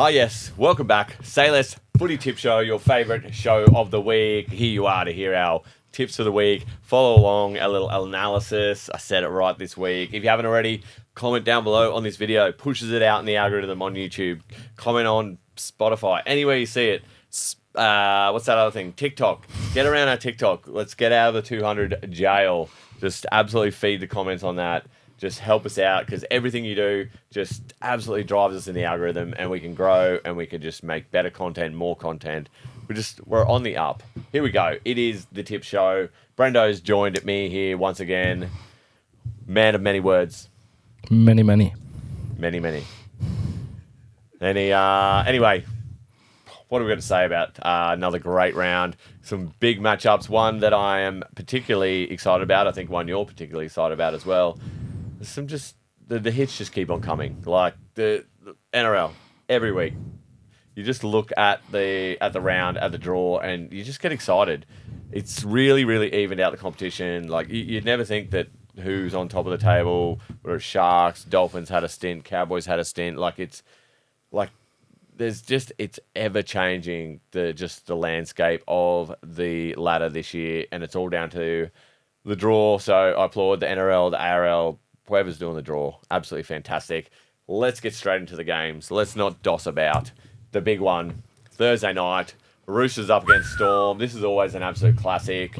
Oh, yes. Welcome back. Say Less Footy Tip Show, your favourite show of the week. Here you are to hear our tips for the week. Follow along, a little analysis. I said it right this week. If you haven't already, comment down below on this video. Pushes it out in the algorithm on YouTube. Comment on Spotify. Anywhere you see it. What's that other thing? TikTok. Get around our TikTok. Let's get out of the 200 jail. Just absolutely feed the comments on that. Just help us out because everything you do just absolutely drives us in the algorithm and we can grow and we can just make better content, more content. We're on the up. Here we go. It is the Tip Show. Brendo's joined me here once again. Man of many words. Many. Anyway, what are we going to say about another great round? Some big matchups. One that I am particularly excited about. I think one you're particularly excited about as well. Some just the hits just keep on coming. Like the NRL every week. You just look at the round, at the draw, and you just get excited. It's really, really evened out the competition. Like you'd never think that who's on top of the table. Whether it's Sharks, Dolphins had a stint, Cowboys had a stint. It's ever changing the landscape of the ladder this year, and it's all down to the draw. So I applaud the NRL, the ARL, whoever's doing the draw. Absolutely fantastic. Let's get straight into the games. Let's not doss about. The big one, Thursday night, Roosters up against Storm. This is always an absolute classic.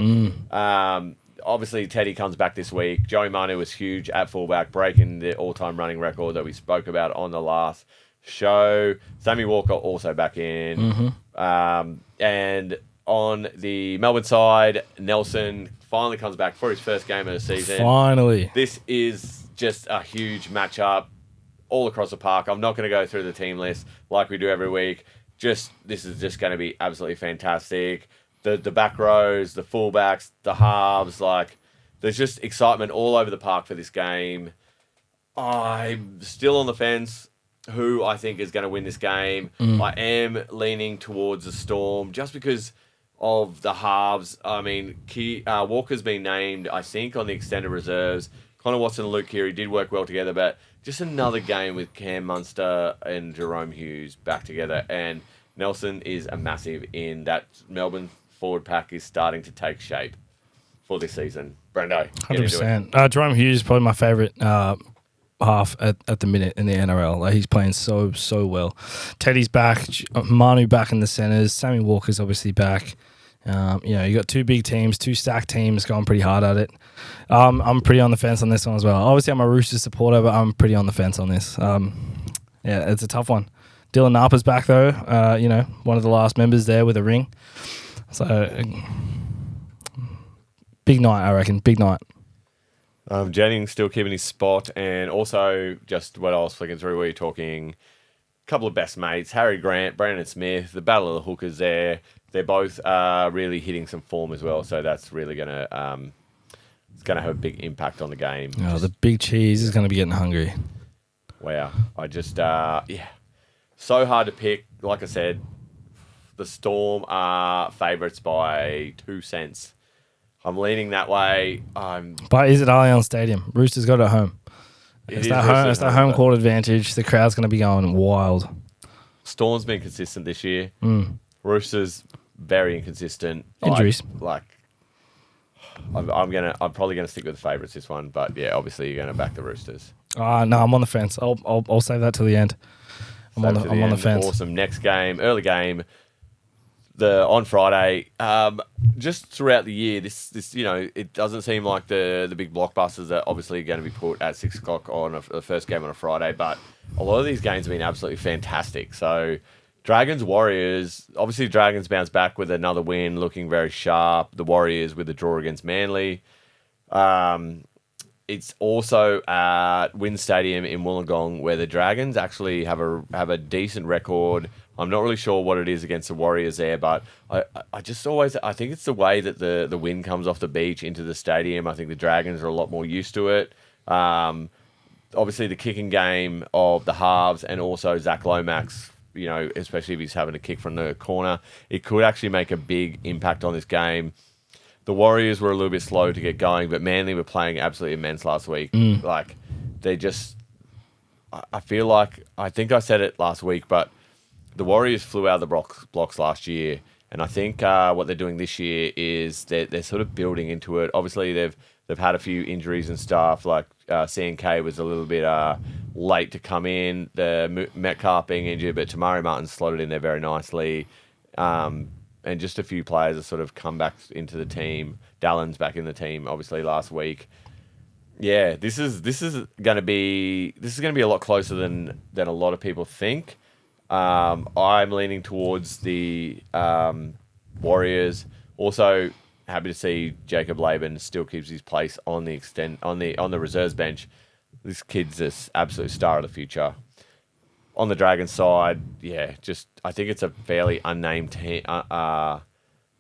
Obviously, Teddy comes back this week. Joey Manu was huge at fullback, breaking the all-time running record that we spoke about on the last show. Sammy Walker also back in. And on the Melbourne side, Nelson finally comes back for his first game of the season. Finally. This is just a huge matchup all across the park. I'm not going to go through the team list like we do every week. This is just going to be absolutely fantastic. The back rows, the fullbacks, the halves, there's just excitement all over the park for this game. I'm still on the fence who I think is going to win this game. I am leaning towards the Storm just because of the halves. I mean, Walker's been named, I think, on the extended reserves. Connor Watson and Luke Keary did work well together, but just another game with Cam Munster and Jerome Hughes back together. And Nelson is a massive in that Melbourne forward pack is starting to take shape for this season. Brendo, get into it. 100%. Jerome Hughes is probably my favourite half at the minute in the NRL. He's playing so well. Teddy's back, Manu back in the centres, Sammy Walker's obviously back. You got two big teams, two stacked teams going pretty hard at it. I'm pretty on the fence on this one as well. Obviously, I'm a Roosters supporter, but I'm pretty on the fence on this. It's a tough one. Dylan Napa's back though. One of the last members there with a ring. So big night, I reckon. Big night. Jennings still keeping his spot, and also just what I was flicking through, we were talking a couple of best mates, Harry Grant, Brandon Smith, the battle of the hookers there. They're both really hitting some form as well, so that's really going to have a big impact on the game. Oh, the big cheese is going to be getting hungry. Wow. I just, so hard to pick. Like I said, the Storm are favourites by 2 cents. I'm leaning that way. But is it Allianz Stadium? Roosters got it at home. It's that home court advantage. The crowd's going to be going wild. Storm's been consistent this year. Roosters very inconsistent. Injuries. I'm probably gonna stick with the favourites this one, but yeah, obviously you're gonna back the Roosters. No, I'm on the fence. I'll save that till the end. I'm on the fence. Awesome. Next game, early game. On Friday, just throughout the year, this it doesn't seem like the big blockbusters are obviously going to be put at 6 o'clock on the first game on a Friday, but a lot of these games have been absolutely fantastic. So Dragons Warriors, obviously Dragons bounce back with another win, looking very sharp. The Warriors with a draw against Manly. It's also at Wynn Stadium in Wollongong, where the Dragons actually have a decent record. I'm not really sure what it is against the Warriors there, but I think it's the way that the wind comes off the beach into the stadium. I think the Dragons are a lot more used to it. Obviously, the kicking game of the halves and also Zach Lomax, especially if he's having a kick from the corner, it could actually make a big impact on this game. The Warriors were a little bit slow to get going, but Manly were playing absolutely immense last week. I feel like, I think I said it last week, but the Warriors flew out of the blocks last year, and I think what they're doing this year is they're sort of building into it. Obviously, they've had a few injuries and stuff. Like CNK was a little bit late to come in. The Metcalf being injured, but Tamari Martin slotted in there very nicely. And just a few players have sort of come back into the team. Dallin's back in the team, obviously last week. Yeah, this is going to be a lot closer than a lot of people think. I'm leaning towards the Warriors. Also, happy to see Jacob Laban still keeps his place on the reserves bench. This kid's this absolute star of the future. On the Dragons side, yeah, I think it's a fairly unnamed team,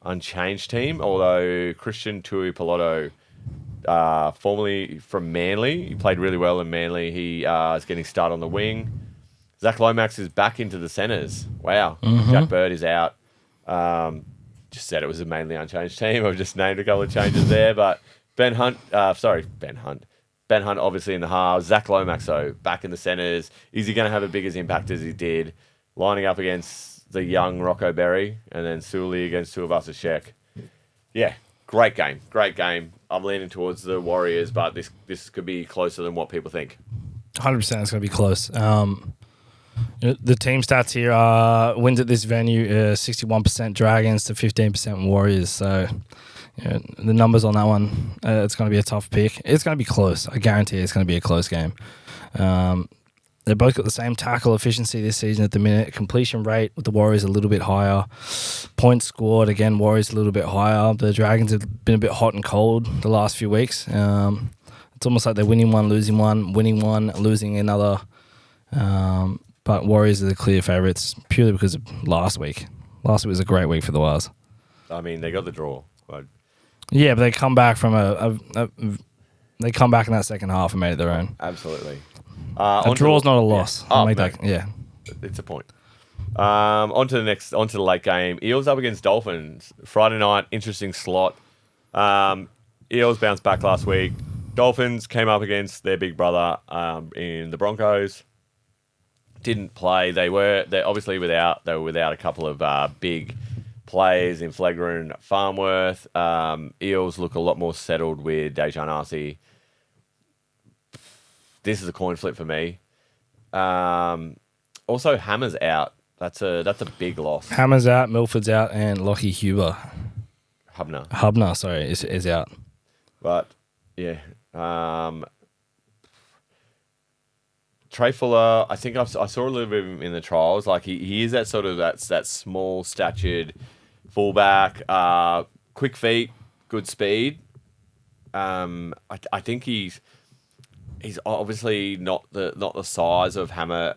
unchanged team. Although Christian Tuipoloto, formerly from Manly, he played really well in Manly. He is getting started on the wing. Zach Lomax is back into the centres. Wow, Jack Bird is out. Just said it was a mainly unchanged team. I've just named a couple of changes there, but Ben Hunt, obviously in the halves. Zach Lomax, though, back in the centres. Is he going to have a big as impact as he did? Lining up against the young Rocco Berry and then Sully against Tuivasa-Sheck. Yeah, great game. I'm leaning towards the Warriors, but this could be closer than what people think. 100% it's going to be close. The team stats here are wins at this venue 61% Dragons to 15% Warriors. So the numbers on that one, it's going to be a tough pick. It's going to be close. I guarantee it's going to be a close game. They both got the same tackle efficiency this season at the minute. Completion rate with the Warriors a little bit higher. Points scored, again, Warriors a little bit higher. The Dragons have been a bit hot and cold the last few weeks. It's almost like they're winning one, losing one, winning one, losing another. But Warriors are the clear favourites purely because of last week. Last week was a great week for the Wars. I mean, they got the draw. But... yeah, but they come back from they come back in that second half and made it their own. Absolutely. A draw's not a loss. Yeah. It's a point. On to the late game. Eels up against Dolphins. Friday night, interesting slot. Eels bounced back last week. Dolphins came up against their big brother in the Broncos. Didn't play. They were obviously without a couple of big players in Flegler and Farnworth. Eels look a lot more settled with Dejan Arce. This is a coin flip for me. Also, Hammer's out. That's a big loss. Hammer's out, Milford's out, and Lockie Hubner, sorry, is out. But yeah, Trey Fuller. I think I saw a little bit of him in the trials. Like he is that sort of that small statured fullback, quick feet, good speed. I think he's obviously not the size of Hammer.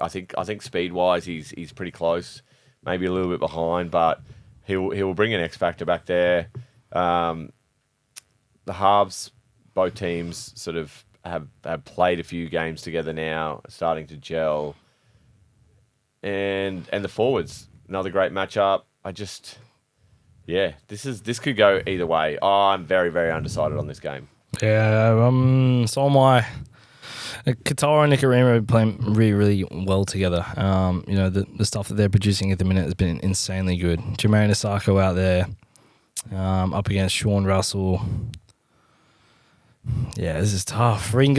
I think speed wise he's pretty close, maybe a little bit behind, but he'll bring an X factor back there. The halves, both teams sort of have played a few games together now, starting to gel. And the forwards, another great matchup. This could go either way. I'm very, very undecided on this game. Yeah, so am I. Katoa and Nicarima are playing really, really well together. The stuff that they're producing at the minute has been insanely good. Jermaine Asako out there, up against Sean Russell. Yeah, this is tough. Regan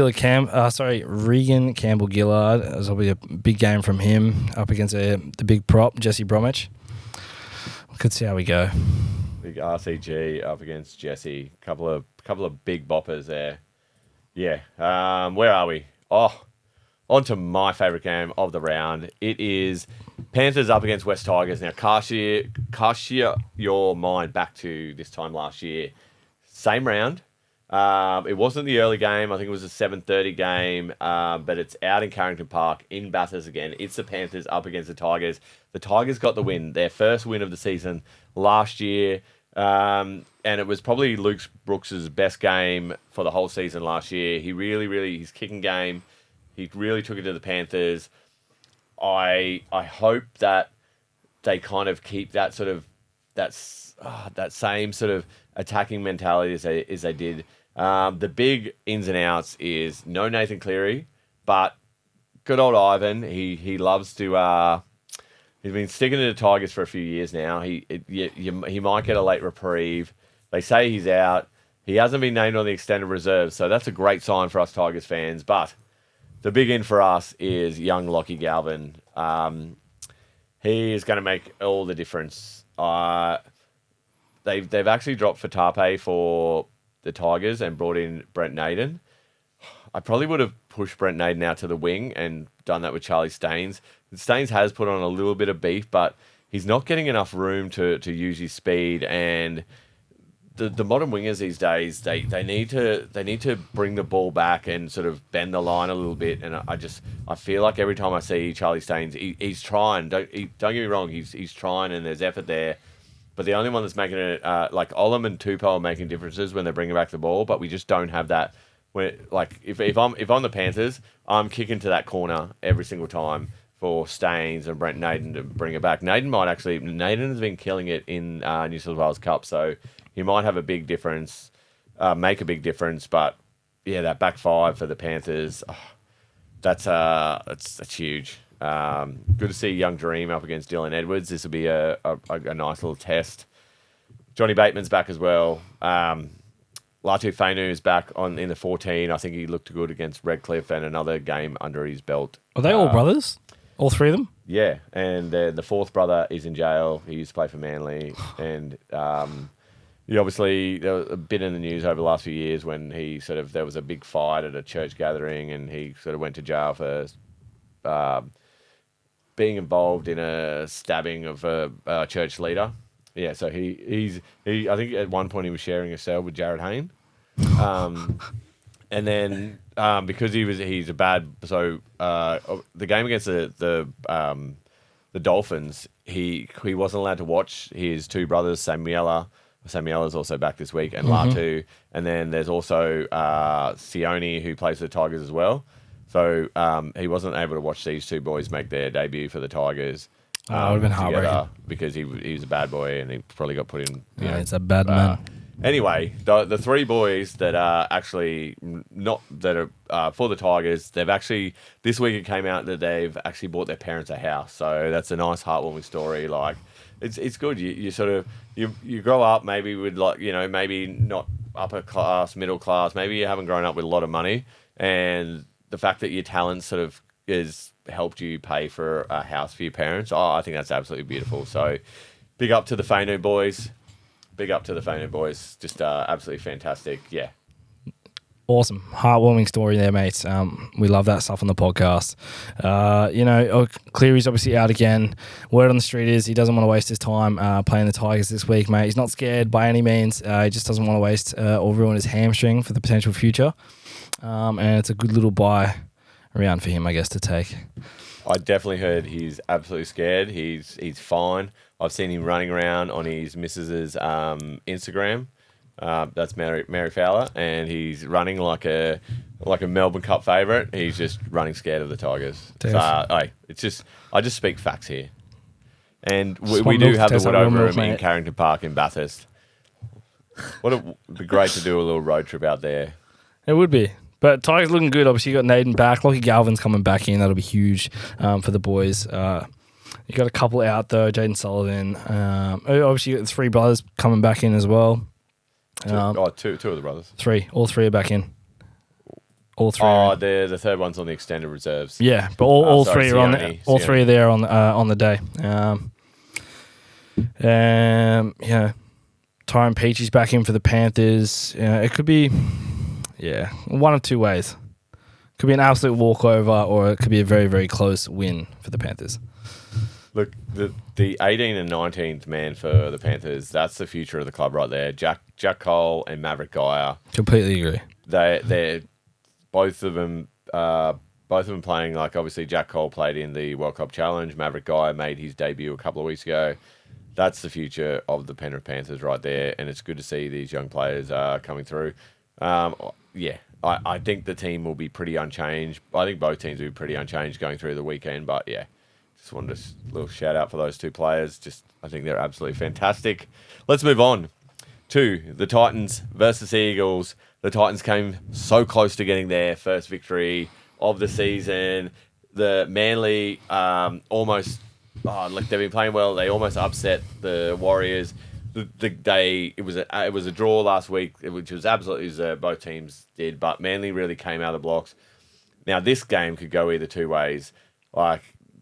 Campbell-Gillard. This will be a big game from him up against the big prop, Jesse Bromwich. We could see how we go. Big RCG up against Jesse. Couple of big boppers there. Yeah. Where are we? On to my favourite game of the round. It is Panthers up against West Tigers. Now, cast your mind back to this time last year. Same round. It wasn't the early game. I think it was a 7:30 game, but it's out in Carrington Park in Bathurst again. It's the Panthers up against the Tigers. The Tigers got the win, their first win of the season last year, and it was probably Luke Brooks' best game for the whole season last year. He really, his kicking game, he really took it to the Panthers. I hope that they kind of keep that sort of that same sort of attacking mentality as they did. The big ins and outs is no Nathan Cleary, but good old Ivan. He loves to He's been sticking to the Tigers for a few years now. He might get a late reprieve. They say he's out. He hasn't been named on the extended reserve, so that's a great sign for us Tigers fans. But the big in for us is young Lockie Galvin. He is going to make all the difference. They've actually dropped Fatape for the Tigers and brought in Brent Naden. I probably would have pushed Brent Naden out to the wing and done that with Charlie Staines. Staines has put on a little bit of beef, but he's not getting enough room to use his speed. And the modern wingers these days, they need to bring the ball back and sort of bend the line a little bit. And I feel like every time I see Charlie Staines, he's trying. Don't get me wrong, he's trying and there's effort there. But the only one that's making it, like Olam and Tupou are making differences when they're bringing back the ball, but we just don't have that. Where, like, if I'm the Panthers, I'm kicking to that corner every single time for Staines and Brent Naden to bring it back. Naden has been killing it in New South Wales Cup, so he might have a big difference, make a big difference. But yeah, that back five for the Panthers, that's huge. Good to see Young Dream up against Dylan Edwards. This will be a nice little test. Johnny Bateman's back as well. Latu Fainu is back in the 14. I think he looked good against Redcliffe and another game under his belt. Are they all brothers? All three of them? Yeah, and the fourth brother is in jail. He used to play for Manly. And he obviously, there was a bit in the news over the last few years when there was a big fight at a church gathering and he sort of went to jail for being involved in a stabbing of a church leader. Yeah, so I think at one point he was sharing a cell with Jared Hayne. And then because he's a bad, so the game against the Dolphins, he wasn't allowed to watch his two brothers, Samuela's also back this week, and Latu. And then there's also Sione, who plays for the Tigers as well. So he wasn't able to watch these two boys make their debut for the Tigers. It would have been heartbreaking. Because he was a bad boy and he probably got put in. It's a bad man. Anyway, the three boys that are actually for the Tigers, they've actually, this week it came out that they've actually bought their parents a house. So that's a nice heartwarming story. Like, it's good. You sort of, you grow up maybe with maybe not upper class, middle class. Maybe you haven't grown up with a lot of money, and the fact that your talent sort of is helped you pay for a house for your parents. I think that's absolutely beautiful. So big up to the Fainu boys. Just absolutely fantastic. Yeah. Awesome. Heartwarming story there, mates. We love that stuff on the podcast. Cleary's obviously out again. Word on the street is he doesn't want to waste his time playing the Tigers this week, mate. He's not scared by any means. He just doesn't want to waste or ruin his hamstring for the potential future. And it's a good little buy around for him, I guess, to take. I definitely heard he's absolutely scared. He's fine. I've seen him running around on his missus's Instagram. That's Mary Fowler, and he's running like a Melbourne Cup favourite. He's just running scared of the Tigers. So, I just speak facts here. And we do have the Wood Over Room in Carrington Park in Bathurst. It'd be great to do a little road trip out there. It would be. But Tigers looking good. Obviously, you got Naden back. Lockie Galvin's coming back in. That'll be huge for the boys. You got a couple out, though. Jaden Sullivan. Obviously, you got the three brothers coming back in as well. Two of the brothers. Three. All three are back in. All three. The third one's on the extended reserves. Yeah, but all three are on. All three are there on the day. Tyrone Peachy's back in for the Panthers. It could be. Yeah, one of two ways. Could be an absolute walkover, or it could be a very, very close win for the Panthers. Look, the 18th and 19th man for the Panthers, that's the future of the club right there. Jack Cole and Maverick Geyer. Completely agree. They're both of them playing, like, obviously Jack Cole played in the World Cup Challenge. Maverick Geyer made his debut a couple of weeks ago. That's the future of the Penrith Panthers right there, and it's good to see these young players coming through. I think the team will be pretty unchanged. I think both teams will be pretty unchanged going through the weekend. But yeah, just wanted a little shout out for those two players. I think they're absolutely fantastic. Let's move on to the Titans versus the Eagles. The Titans came so close to getting their first victory of the season. The Manly almost like they've been playing well. They almost upset the Warriors. It was a draw last week, which was absolutely both teams did, but Manly really came out of the blocks. Now this game could go either two ways. Like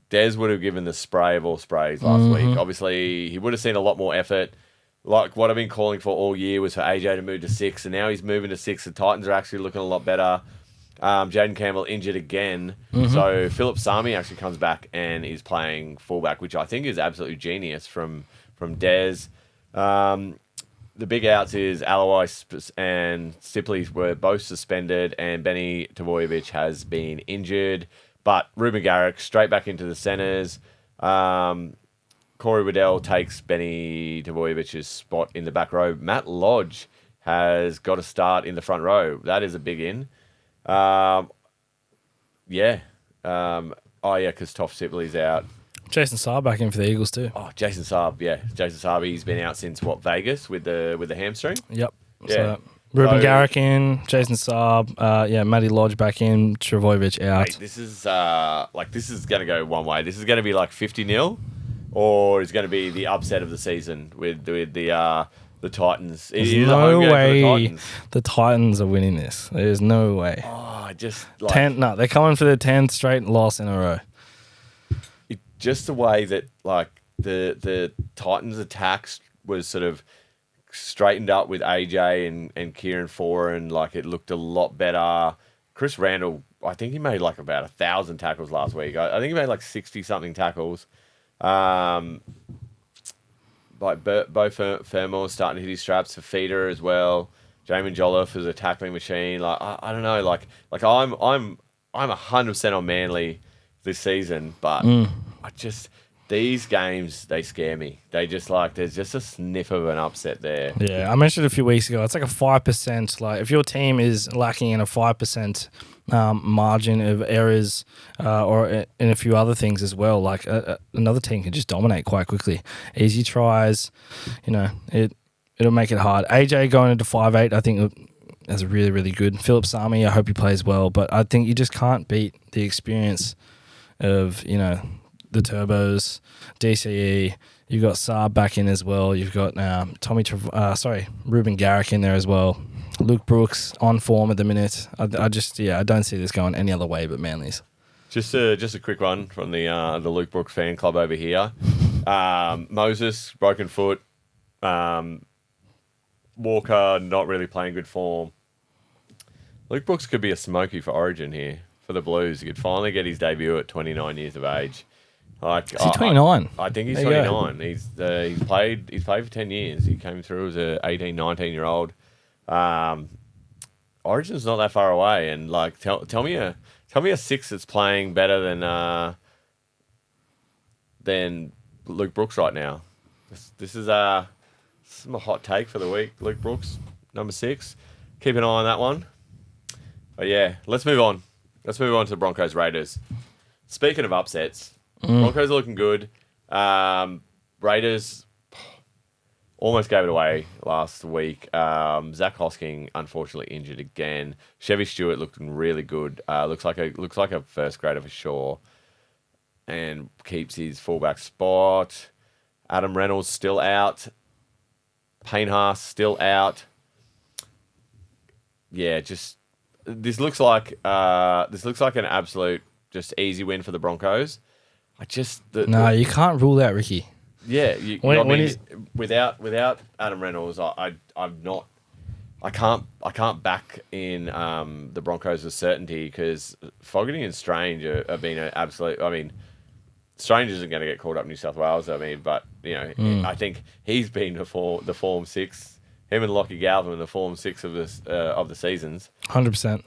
Des would have given the spray of all sprays last week. Obviously, he would have seen a lot more effort. Like what I've been calling for all year was for AJ to move to 6, and now he's moving to 6. The Titans are actually looking a lot better. Jaden Campbell injured again, so Philip Sami actually comes back and is playing fullback, which I think is absolutely genius from Des. The big outs is Alawai and Sipley were both suspended, and Benny Tavojevic has been injured. But Ruben Garrick straight back into the centres. Corey Waddell takes Benny Tavojevic's spot in the back row. Matt Lodge has got a start in the front row. That is a big in. Because Toph Sipley's out. Jason Saab back in for the Eagles too. Oh, Jason Saab, yeah. Jason Saab, he's been out since, Vegas with the hamstring? Yep. Yeah. So, Ruben Garrick in, Jason Saab, Matty Lodge back in, Travojevic out. Mate, this is going to go one way. This is going to be like 50-0, or it's going to be the upset of the season with the Titans. There's no way the Titans are winning this. There's no way. Oh, just like... they're coming for their 10th straight loss in a row. Just the way that like the Titans' attacks was sort of straightened up with AJ and Kieran Foran, like it looked a lot better. Chris Randall, I think he made like about 1,000 tackles last week. I think he made like 60-something tackles. Like Bo Fermor's starting to hit his straps. For Feeder as well. Jamin Jolliffe is a tackling machine. Like I don't know. Like I'm 100% on Manly this season, but these games, they scare me. They just there's just a sniff of an upset there. Yeah, I mentioned a few weeks ago, it's like a 5%. Like if your team is lacking in a 5% margin of errors or in a few other things as well, like another team can just dominate quite quickly. Easy tries, it'll make it hard. AJ going into 5'8", I think that's really, really good. Philip Sami, I hope he plays well, but I think you just can't beat the experience of, the Turbos, DCE. You've got Saab back in as well. You've got Ruben Garrick in there as well. Luke Brooks on form at the minute. I don't see this going any other way but Manly's. Just a quick one from the Luke Brooks fan club over here. Moses, broken foot. Walker, not really playing good form. Luke Brooks could be a smoky for Origin here for the Blues. He could finally get his debut at 29 years of age. Is he 29? I think he's 29. He's played for 10 years. He came through as a 18, 19-year-old. Origin's not that far away, and tell me a 6 that's playing better than Luke Brooks right now. This is my hot take for the week. Luke Brooks, number 6. Keep an eye on that one. But yeah, let's move on. Let's move on to Broncos Raiders. Speaking of upsets, Broncos are looking good. Raiders almost gave it away last week. Zach Hosking unfortunately injured again. Chevy Stewart looking really good. Looks like a first grader for sure, and keeps his fullback spot. Adam Reynolds still out. Payne Haas still out. Yeah, this looks like an absolute just easy win for the Broncos. You can't rule out Ricky. Yeah, without Adam Reynolds, I can't back in the Broncos with certainty, because Fogarty and Strange are being an absolute. I mean, Strange isn't going to get called up in New South Wales. I mean, but I think he's been the form 6. Him and Lockie Galvin, the form 6 of the seasons. 100%.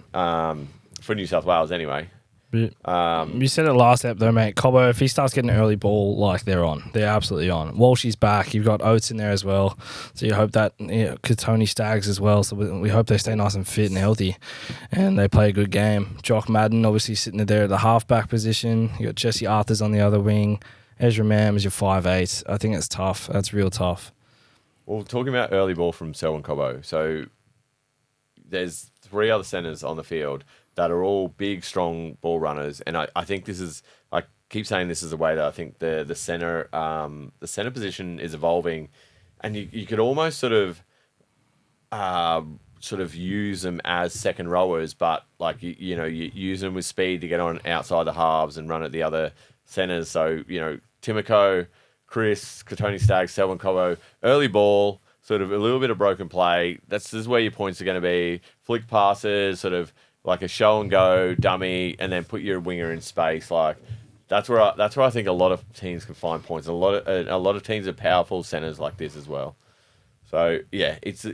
For New South Wales, anyway. You said it last ep though, mate. Cobbo, if he starts getting an early ball, they're on. They're absolutely on. Walshy's back. You've got Oates in there as well. So you hope that Tony Staggs as well. So we hope they stay nice and fit and healthy, and they play a good game. Jock Madden obviously sitting there at the halfback position. You got Jesse Arthurs on the other wing. Ezra Mam is your 5'8". I think it's tough. That's real tough. Well, talking about early ball from Selwyn Cobbo, so there's 3 other centres on the field that are all big, strong ball runners, and I think this is keep saying this is the way that I think the center position is evolving, and you could almost sort of use them as second rowers, but like you use them with speed to get on outside the halves and run at the other centers. So Timoko, Chris, Katoni Staggs, Selwyn Cobbo, early ball, sort of a little bit of broken play. This is where your points are going to be. Flick passes, sort of like a show and go dummy, and then put your winger in space. Like that's where I think a lot of teams can find points. A lot of teams are powerful centers like this as well. So yeah, it's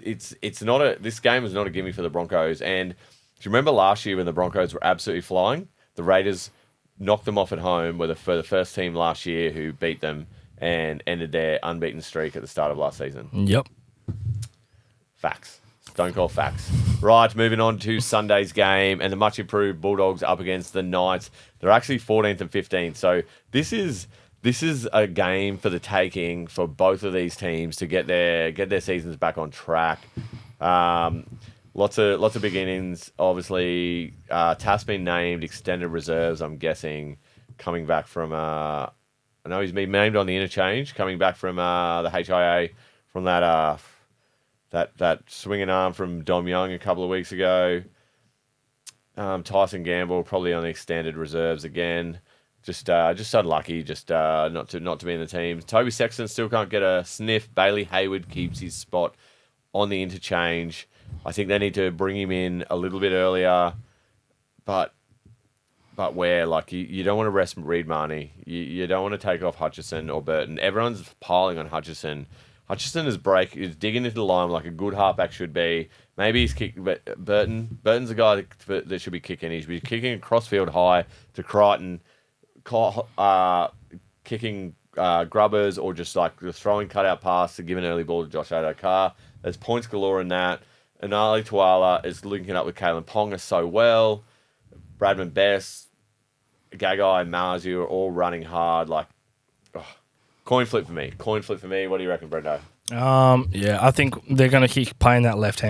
not this game is not a gimme for the Broncos. And do you remember last year when the Broncos were absolutely flying? The Raiders knocked them off at home. For the first team last year who beat them and ended their unbeaten streak at the start of last season. Yep. Facts. Stone cold facts. Right, moving on to Sunday's game and the much improved Bulldogs up against the Knights. They're actually 14th and 15th. So this is a game for the taking for both of these teams to get their seasons back on track. Lots of big innings. Obviously, Tass been named extended reserves. I'm guessing coming back from. I know he's been named on the interchange, coming back from the HIA from that swinging arm from Dom Young a couple of weeks ago. Tyson Gamble probably on the extended reserves again. Just unlucky, not to be in the team. Toby Sexton still can't get a sniff. Bailey Hayward keeps his spot on the interchange. I think they need to bring him in a little bit earlier, but where you don't want to rest Reid Marnie, you don't want to take off Hutchison or Burton. Everyone's piling on Hutchison. Hutchison is digging into the line like a good halfback should be. Maybe he's kicking, but Burton's the guy that should be kicking. He should be kicking across field high to Crichton, kicking grubbers, or just throwing cutout pass to give an early ball to Josh Adokar. There's points galore in that. Anali Tuala is linking up with Kalen Ponga so well. Bradman Best, Gagai, Marzu are all running hard. Coin flip for me. What do you reckon, Brendo? Yeah, I think they're going to keep playing that left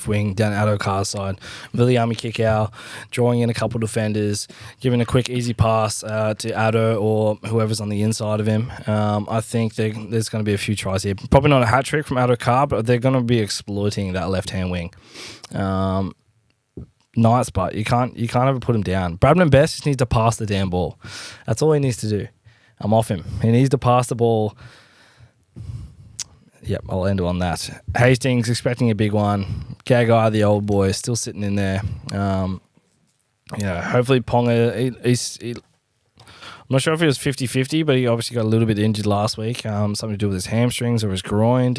wing down Adokar's side. Viliami kick out, drawing in a couple defenders, giving a quick easy pass to Ado or whoever's on the inside of him. I think there's going to be a few tries here. Probably not a hat trick from Adokar, but they're going to be exploiting that left hand wing. Nice, but you can't ever put him down. Bradman Best just needs to pass the damn ball. That's all he needs to do. I'm off him. He needs to pass the ball. Yep, I'll end it on that. Hastings expecting a big one. Gagai, the old boy, still sitting in there. Hopefully Ponga. I'm not sure if he was 50-50, but he obviously got a little bit injured last week. Something to do with his hamstrings or his groin,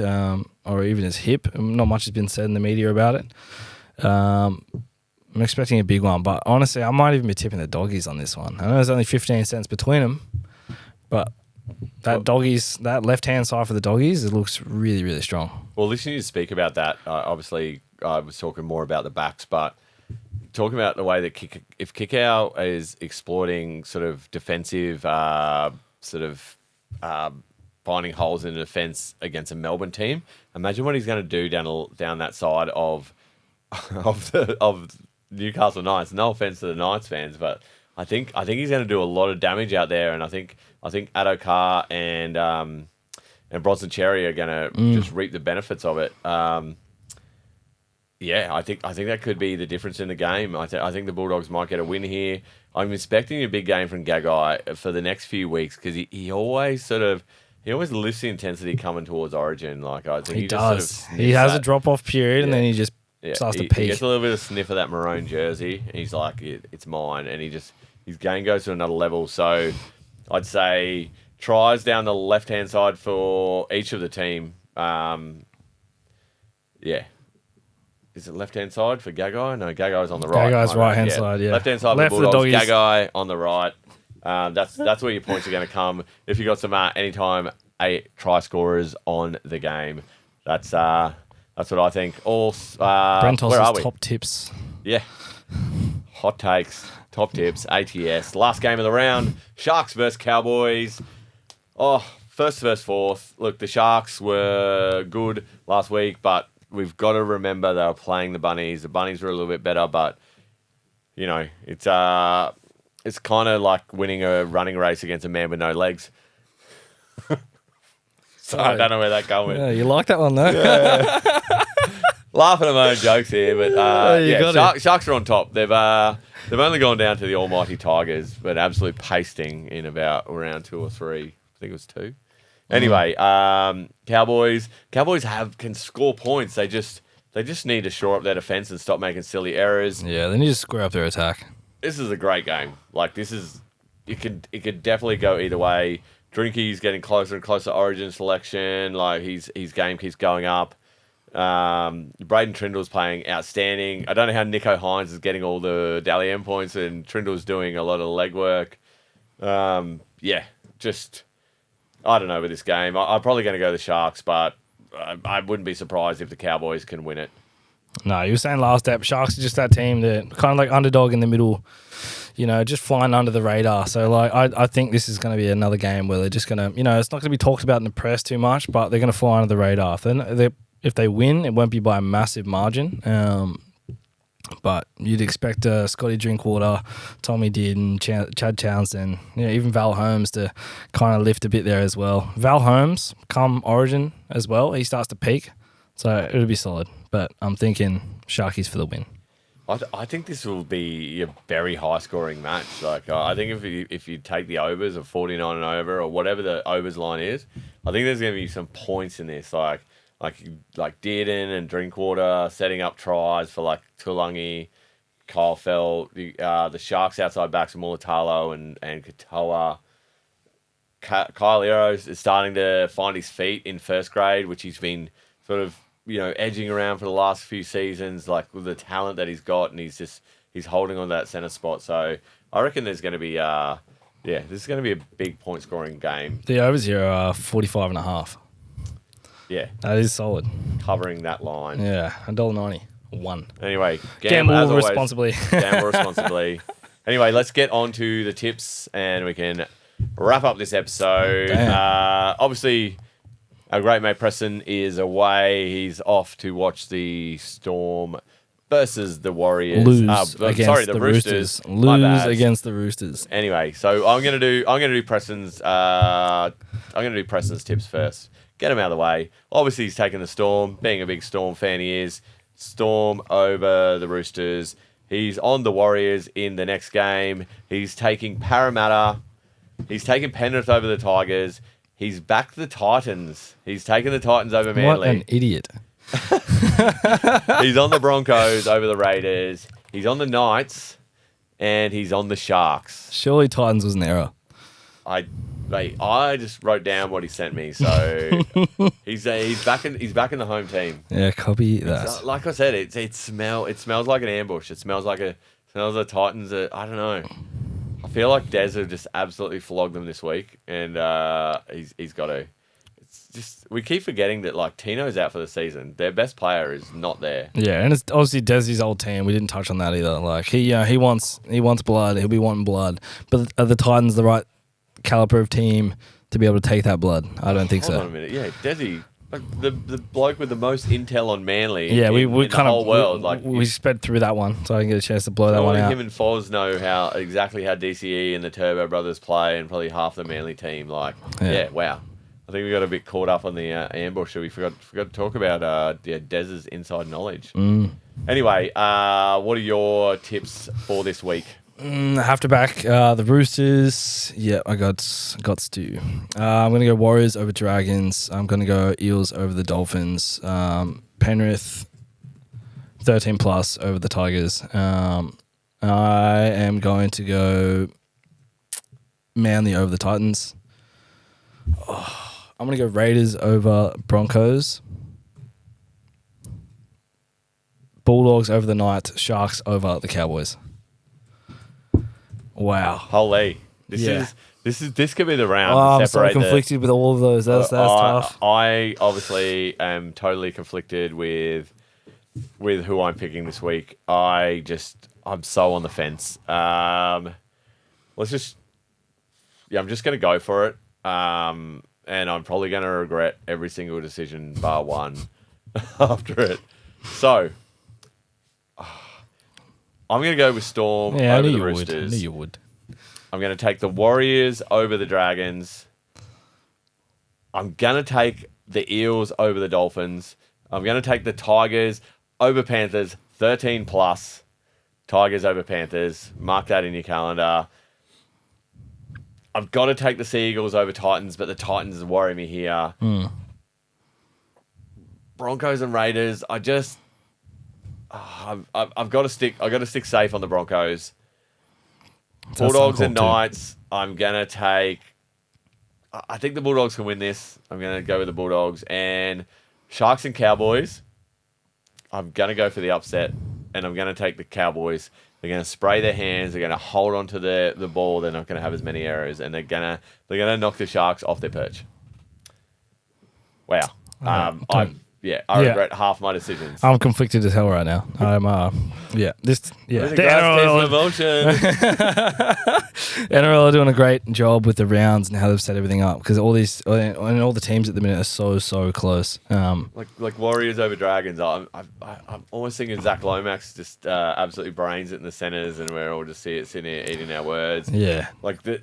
or even his hip. Not much has been said in the media about it. I'm expecting a big one, but honestly, I might even be tipping the doggies on this one. I know there's only 15 cents between them, but that left-hand side for the doggies, it looks really, really strong. Well, listening to you speak about that, obviously I was talking more about the backs, but talking about the way that Kikau is exploiting sort of defensive, finding holes in the defence against a Melbourne team, imagine what he's going to do down that side of Newcastle Knights. No offense to the Knights fans, but I think he's going to do a lot of damage out there, and I think Adokar and Bronson Cherry are going to just reap the benefits of it. I think that could be the difference in the game. I think the Bulldogs might get a win here. I'm expecting a big game from Gagai for the next few weeks because he always lifts the intensity coming towards Origin. I think he does. He has a drop off period, and then he just starts to peak. He gets a little bit of sniff of that maroon jersey, and he's like, "It's mine," and his game goes to another level. So I'd say tries down the left hand side for each of the team. Is it left hand side for Gagai? No, Gagai's on the right. Gagai's right hand side. Yeah, left hand side for the Bulldogs. Gagai on the right. That's where your points are going to come. If you got some anytime 8 try scorers on the game, that's what I think. All Brentos' top tips. Yeah, hot takes, top tips, ATS. Last game of the round: Sharks versus Cowboys. First versus fourth. Look, the Sharks were good last week, but we've got to remember they were playing the Bunnies. The Bunnies were a little bit better, but it's it's kind of like winning a running race against a man with no legs. So I don't know where that going. Yeah, you like that one though. Yeah. Laughing at my own jokes here, but Sharks are on top. They've only gone down to the almighty Tigers, but absolute pasting in about round 2 or 3. I think it was 2. Anyway, Cowboys can score points. They just need to shore up their defense and stop making silly errors. Yeah, they need to square up their attack. This is a great game. Like it could definitely go either way. Drinky's getting closer and closer to Origin selection. Like his game keeps going up. Braden Trindle's playing outstanding. I don't know how Nico Hines is getting all the Dally M points and Trindle's doing a lot of the legwork. Just I don't know with this game. I'm probably going to go the Sharks, but I wouldn't be surprised if the Cowboys can win it. No, you were saying last step, Sharks are just that team that kind of like underdog in the middle, just flying under the radar. So, like, I think this is going to be another game where they're just going to, it's not going to be talked about in the press too much, but they're going to fly under the radar. If they win, it won't be by a massive margin. But you'd expect Scotty Drinkwater, Tommy Dearden, Chad Townsend, even Val Holmes to kind of lift a bit there as well. Val Holmes, come Origin as well, he starts to peak. So it'll be solid. But I'm thinking Sharkies for the win. I think this will be a very high-scoring match. Like I think if you take the overs of 49 and over or whatever the overs line is, I think there's going to be some points in this. Like Dearden and Drinkwater setting up tries for like Tulangi, Kyle Felt, the Sharks outside backs of Mulatalo and Katoa. Kyle Eros is starting to find his feet in first grade, which he's been sort of edging around for the last few seasons, like with the talent that he's got, and he's holding on to that centre spot. So I reckon there's going to be this is going to be a big point scoring game. The overs here are 45.5. Yeah, that is solid. Covering that line. Yeah, $1.90. 1. Anyway, gamble responsibly. Gamble responsibly. Anyway, let's get on to the tips, and we can wrap up this episode. Obviously, our great mate Preston is away. He's off to watch the Storm versus the Warriors. The Roosters. Lose against the Roosters. Anyway, so I'm gonna do Preston's tips first. Get him out of the way. Obviously, he's taking the Storm. Being a big Storm fan, he is. Storm over the Roosters. He's on the Warriors in the next game. He's taking Parramatta. He's taking Penrith over the Tigers. He's backed the Titans. He's taken the Titans over Manly. What an idiot. He's on the Broncos over the Raiders. He's on the Knights. And he's on the Sharks. Surely Titans was an error. I just wrote down what he sent me. So he's back in the home team. Yeah, copy that. Like I said, it smells like an ambush. It smells like the Titans. I don't know. I feel like Des have just absolutely flogged them this week, and he's got to. It's just we keep forgetting that like Tino's out for the season. Their best player is not there. Yeah, and it's obviously Desi's old team. We didn't touch on that either. Like he wants blood. He'll be wanting blood, but are the Titans the right caliber of team to be able to take that blood? I don't think so. Hold on a minute. Yeah, Desi. Like the bloke with the most intel on Manly. Yeah, we kind of whole world. We sped through that one, so I didn't get a chance to blow that one out. Him and Foz know exactly how DCE and the Turbo Brothers play, and probably half the Manly team. Wow. I think we got a bit caught up on the ambush. So we forgot to talk about Dez's inside knowledge. Anyway, what are your tips for this week? I have to back the Roosters. Yeah, I got Stu. I'm going to go Warriors over Dragons. I'm going to go Eels over the Dolphins. Penrith 13 plus over the Tigers. I am going to go Manly over the Titans. I'm going to go Raiders over Broncos. Bulldogs over the Knights. Sharks over the Cowboys. Wow. Holy. This could be the round. I'm so conflicted with all of those. That's tough. I obviously am totally conflicted with who I'm picking this week. I'm so on the fence. I'm just going to go for it. And I'm probably going to regret every single decision bar one after it. So I'm going to go with Storm over the Roosters. I knew you would. I'm going to take the Warriors over the Dragons. I'm going to take the Eels over the Dolphins. I'm going to take the Tigers over Panthers, 13 plus. Tigers over Panthers. Mark that in your calendar. I've got to take the Seagulls over Titans, but the Titans worry me here. Broncos and Raiders. I've got to stick. I've got to stick safe on the Broncos. Bulldogs and Knights. I'm gonna take. I think the Bulldogs can win this. I'm gonna go with the Bulldogs and Sharks and Cowboys. I'm gonna go for the upset, and I'm gonna take the Cowboys. They're gonna spray their hands. They're gonna hold onto the ball. They're not gonna have as many errors, and they're gonna knock the Sharks off their perch. Wow. I regret half my decisions. I'm conflicted as hell right now. The NRL are doing a great job with the rounds and how they've set everything up because all the teams at the minute are so close. Like Warriors over Dragons. I'm almost thinking Zach Lomax just absolutely brains it in the centers, and we're all just sitting here eating our words. Yeah, like the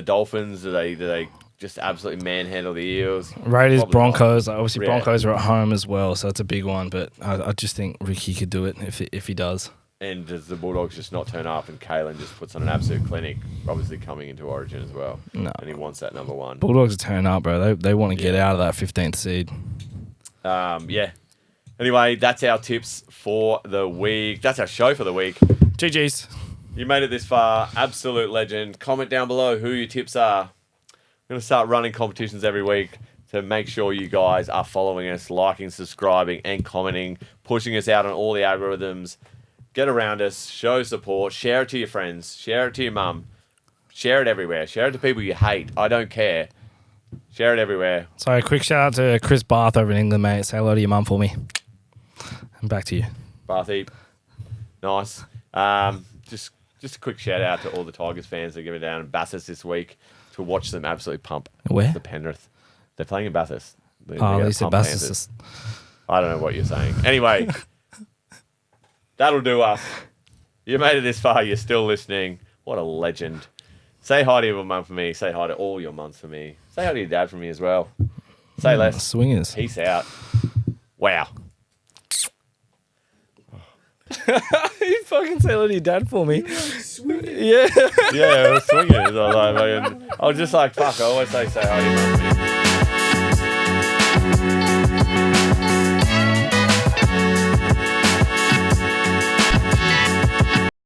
Dolphins. Do they just absolutely manhandle the Eels? Raiders, Probably Broncos. not. Obviously, Broncos are at home as well, so it's a big one. But I just think Ricky could do it if he does. And does the Bulldogs just not turn up and Kalen just puts on an absolute clinic, obviously coming into Origin as well? No. And he wants that number one. Bulldogs are turning up, bro. They want to get out of that 15th seed. Yeah. Anyway, that's our tips for the week. That's our show for the week. GG's. You made it this far. Absolute legend. Comment down below who your tips are. I'm going to start running competitions every week to make sure you guys are following us, liking, subscribing, and commenting, pushing us out on all the algorithms. Get around us, show support, share it to your friends, share it to your mum, share it everywhere, share it to people you hate. I don't care. Share it everywhere. So a quick shout out to Chris Bath over in England, mate. Say hello to your mum for me. And back to you. Bathy. Nice. Just a quick shout out to all the Tigers fans that are going down in Bathurst this week to watch them absolutely pump. Where? The Penrith. They're playing in Bathurst. They said Bathurst. I don't know what you're saying. Anyway, that'll do us. You made it this far. You're still listening. What a legend. Say hi to your mum for me. Say hi to all your mums for me. Say hi to your dad for me as well. Say less. Swingers. Peace out. Wow. You fucking say hello to your dad for me. Yeah. Yeah, swingers. I was just like, fuck. I always say hi to your mum for me.